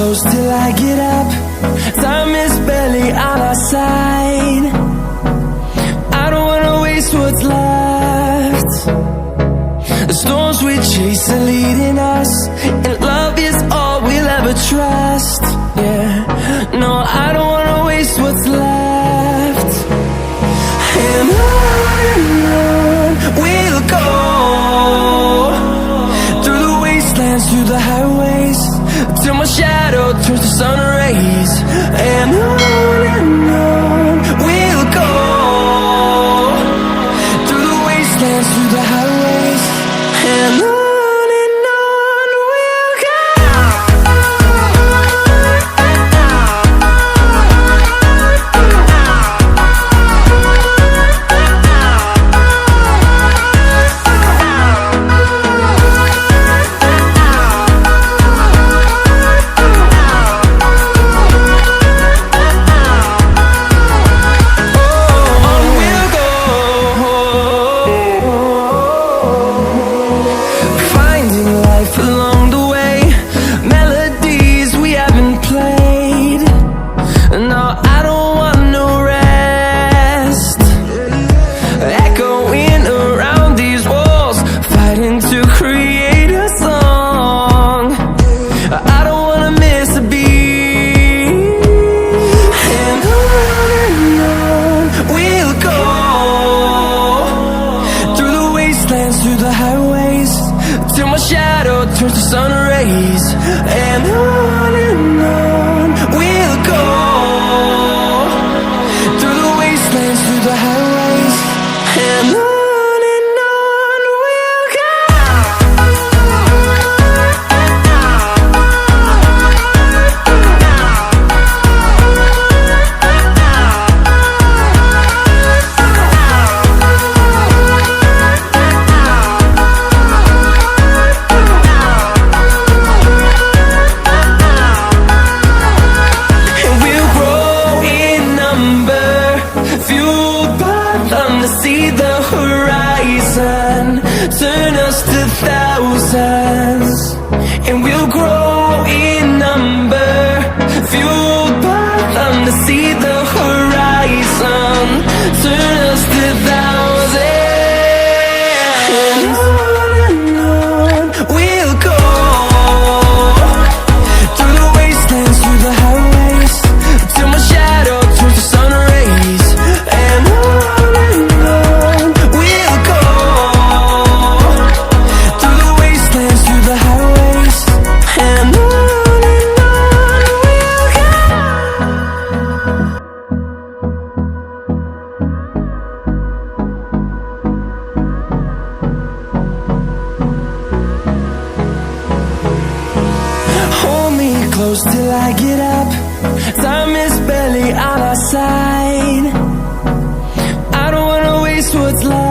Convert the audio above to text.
close till I get up. Time is barely on our side. I don't wanna waste what's left. The storms we chase are leading us, and love is all we'll ever trust. Yeah, no, I don't wanna waste what's left. And on we'll go, through the wastelands, through the highways, till my shadow turns to sun rays. And on we'll go, through the wastelands, through the highways, and on we'll go. Through the highways, till my shadow turns to sun rays. And on we'll go, through the wastelands, through the highways, and on we'll go. See the horizon, turn us to thousands, and we'll grow in number, fueled by them to see the horizon, turn us to thousands. And on we'll go, through the wastelands, through the highways, till my shadow turns to sun rays. And close till I get up. Time is barely on our side. I don't wanna waste what's left.